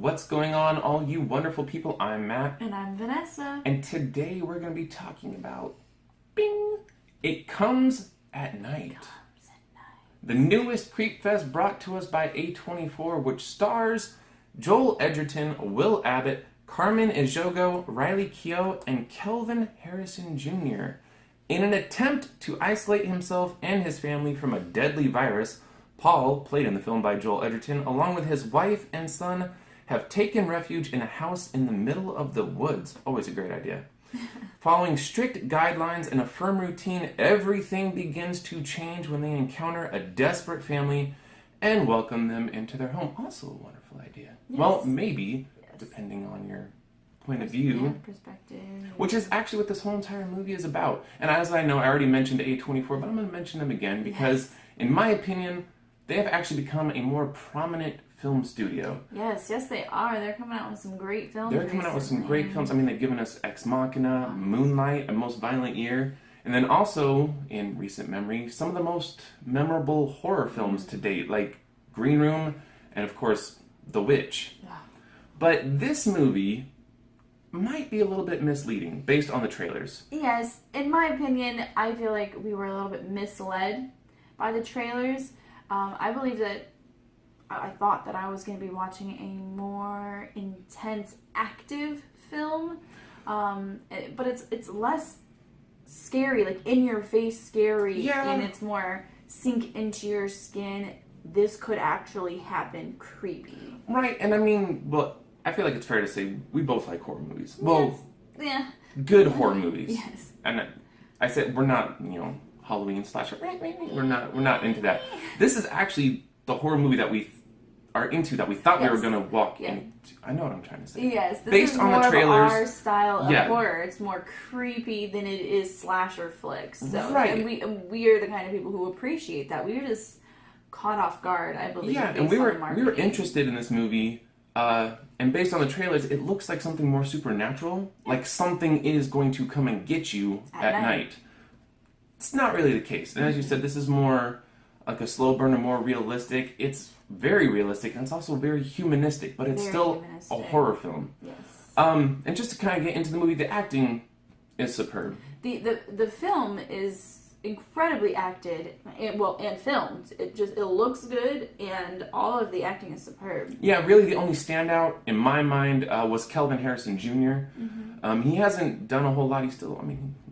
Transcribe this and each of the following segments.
What's going on, all you wonderful people? I'm Matt. And I'm Vanessa. And today we're going to be talking about Bing! It Comes at Night. The newest Creep Fest brought to us by A24, which stars Joel Edgerton, Will Abbott, Carmen Ejogo, Riley Keough, and Kelvin Harrison Jr. In an attempt to isolate himself and his family from a deadly virus, Paul, played in the film by Joel Edgerton, along with his wife and son, have taken refuge in a house in the middle of the woods. Always a great idea. Following strict guidelines and a firm routine, everything begins to change when they encounter a desperate family and welcome them into their home. Also a wonderful idea. Yes. Well, maybe, depending on your point of view. Perspective. Which is actually what this whole entire movie is about. And as I know, I already mentioned A24, but I'm going to mention them again because, in my opinion, they have actually become a more prominent film studio. Yes, they are. They're coming out with some great films. They're coming out with some great films. I mean, they've given us Ex Machina, Moonlight, A Most Violent Year, and then also, in recent memory, some of the most memorable horror films to date, like Green Room and, of course, The Witch. Yeah. But this movie might be a little bit misleading based on the trailers. Yes, in my opinion, I feel like we were a little bit misled by the trailers. I believe that I thought that I was going to be watching a more intense, active film, but it's less scary, like in your face scary, and it's more sink into your skin. This could actually happen, creepy. Right, and I mean, well, I feel like it's fair to say we both like horror movies. Well, yes. Yeah. Good horror movies. Yes. And I said we're not, Halloween slasher. We're not into that. This is actually the horror movie that we are into that we thought we were going to walk into. I know what I'm trying to say. Yes, this based is on more the trailers, of our style of horror. It's more creepy than it is slasher flicks. So, right. And we are the kind of people who appreciate that. We were just caught off guard, I believe. Yeah, and we were interested in this movie. And based on the trailers, it looks like something more supernatural. Like something is going to come and get you at night. It's not really the case. And as you said, this is more like a slow burner, more realistic. It's very realistic, and it's also very humanistic, but it's still a horror film. Yes. And just to kind of get into the movie, the acting is superb. The film is incredibly acted and filmed. It looks good, and all of the acting is superb. Yeah, really the only standout in my mind was Kelvin Harrison Jr. He hasn't done a whole lot. He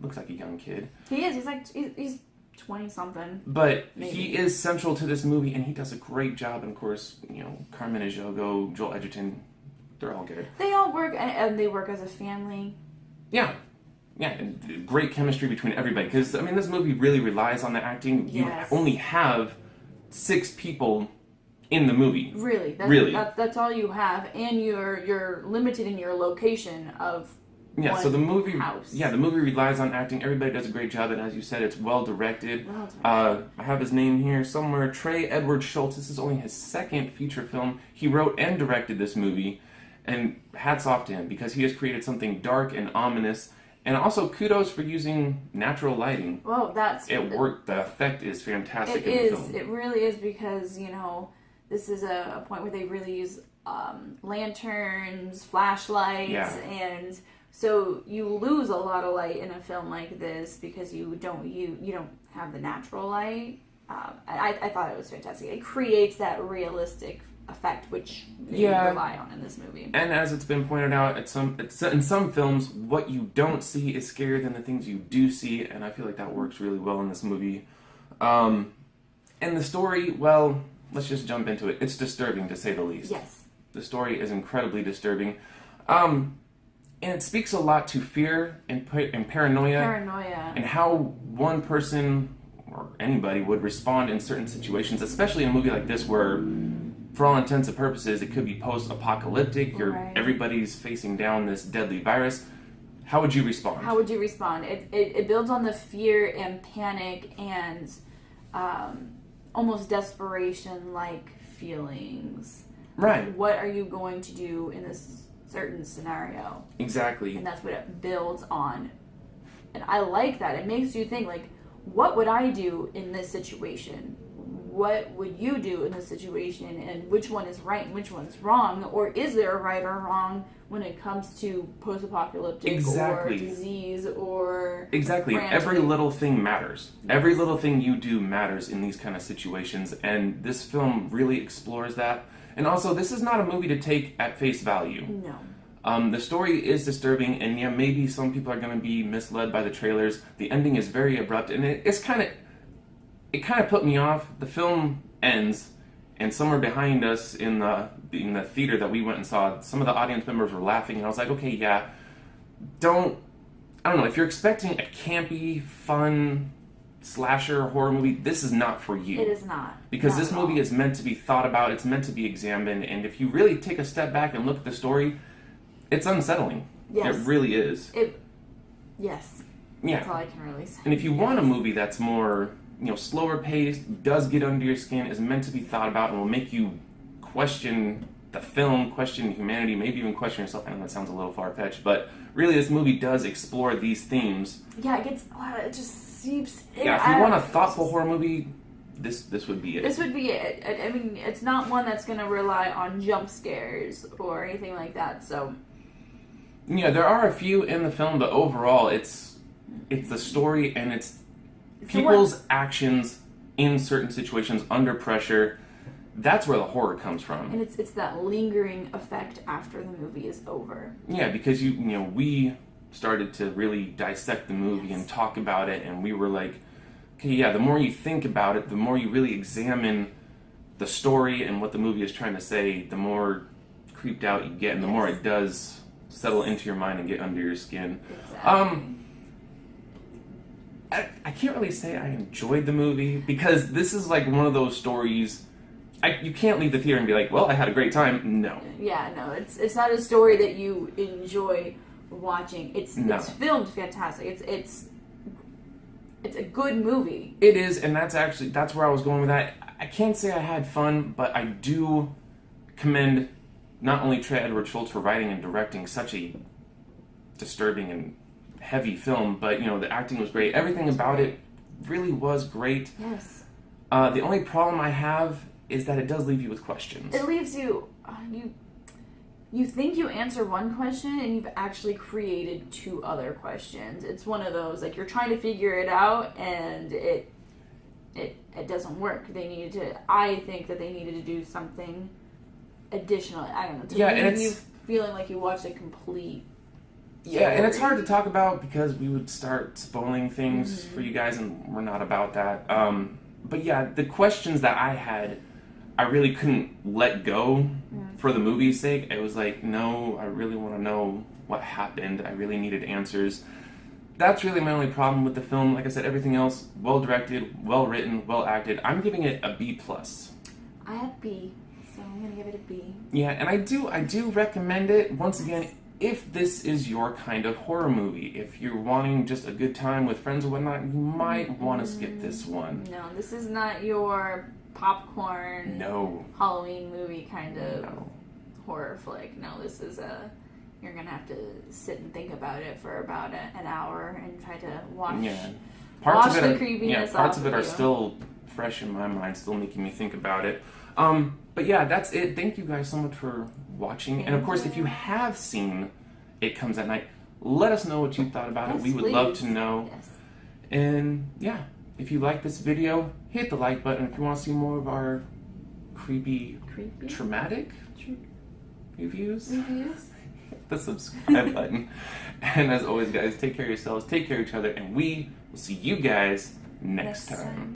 looks like a young kid. He is. He's 20-something. But maybe. He is central to this movie, and he does a great job. And of course, Carmen Ejogo, Joel Edgerton, they're all good. They all work, and they work as a family. Yeah, and great chemistry between everybody. Because, this movie really relies on the acting. Yes. You only have 6 people in the movie. Really? That's all you have, and you're limited in your location of so the movie house. Yeah, the movie relies on acting. Everybody does a great job, and as you said, it's well directed. I have his name here somewhere. Trey Edward Shults. This is only his second feature film. He wrote and directed this movie, and hats off to him because he has created something dark and ominous. And also kudos for using natural lighting. Well, it worked. The effect is fantastic in the film. It really is because this is a point where they really use lanterns, flashlights, and so you lose a lot of light in a film like this because you don't have the natural light. I thought it was fantastic. It creates that realistic effect, which they rely on in this movie. And as it's been pointed out, in some films, what you don't see is scarier than the things you do see, and I feel like that works really well in this movie. And the story, well, let's just jump into it. It's disturbing, to say the least. Yes. The story is incredibly disturbing. And it speaks a lot to fear and paranoia. And how one person or anybody would respond in certain situations, especially in a movie like this where, for all intents and purposes, it could be post-apocalyptic. Everybody's facing down this deadly virus. How would you respond? It builds on the fear and panic and almost desperation-like feelings. Right. What are you going to do in this certain scenario? Exactly. And that's what it builds on. And I like that. It makes you think, what would I do in this situation? what would you do in this situation, and which one is right and which one's wrong, or is there a right or wrong when it comes to post-apocalyptic or disease or exactly. Every little thing matters. Every little thing you do matters in these kind of situations, and this film really explores that. And also, this is not a movie to take at face value. No. The story is disturbing, and yeah, maybe some people are going to be misled by the trailers. The ending is very abrupt, and it kind of put me off. The film ends, and somewhere behind us in the theater that we went and saw, some of the audience members were laughing, and I was like, okay, yeah, I don't know, if you're expecting a campy, fun slasher horror movie, this is not for you. It is not. Because not this movie is meant to be thought about, it's meant to be examined, and if you really take a step back and look at the story, it's unsettling. Yes. It really is. Yes. Yeah. That's all I can really say. And if you want a movie that's more, slower paced, does get under your skin, is meant to be thought about, and will make you question the film, question humanity, maybe even question yourself. I know that sounds a little far-fetched, but really this movie does explore these themes. Yeah, it just seeps in. Yeah, if you want a thoughtful horror movie, this would be it. This would be it. I mean, it's not one that's going to rely on jump scares or anything like that, so... Yeah, there are a few in the film, but overall, it's the story and it's people's actions in certain situations under pressure. That's where the horror comes from. And it's that lingering effect after the movie is over. Yeah, because we started to really dissect the movie and talk about it, and we were like, okay, yeah, the more you think about it, the more you really examine the story and what the movie is trying to say, the more creeped out you get, and the more it does settle into your mind and get under your skin. Exactly. I can't really say I enjoyed the movie, because this is like one of those stories, you can't leave the theater and be like, well, I had a great time. No. Yeah, no, it's not a story that you enjoy watching. It's filmed fantastic. It's a good movie. It is, and that's where I was going with that. I can't say I had fun, but I do commend not only Trey Edward Shults for writing and directing such a disturbing and heavy film, but the acting was great. Everything about it really was great. Yes. The only problem I have is that it does leave you with questions. It leaves you you think you answer one question and you've actually created two other questions. It's one of those, like, you're trying to figure it out and it doesn't work. I think that they needed to do something additional. I don't know. To leave you feeling like you watched a complete story. Yeah, and it's hard to talk about because we would start spoiling things for you guys, and we're not about that. But yeah, the questions that I had, I really couldn't let go for the movie's sake. It was like, no, I really want to know what happened. I really needed answers. That's really my only problem with the film. Like I said, everything else, well directed, well written, well acted. I'm giving it a B+. I have B, so I'm gonna give it a B. Yeah, and I do recommend it. Once again, if this is your kind of horror movie, if you're wanting just a good time with friends or whatnot, you might want to skip this one. No, this is not your popcorn Halloween movie kind of horror flick. No, this is you're gonna have to sit and think about it for about an hour and try to watch the creepiness. Parts of it are still fresh in my mind, still making me think about it. But yeah, that's it. Thank you guys so much for watching. And of course, if you have seen It Comes at Night, let us know what you thought about it. We would love to know. Yes. And yeah, if you like this video, hit the like button. If you want to see more of our creepy? Traumatic reviews, hit the subscribe button. And as always, guys, take care of yourselves, take care of each other, and we will see you guys next time.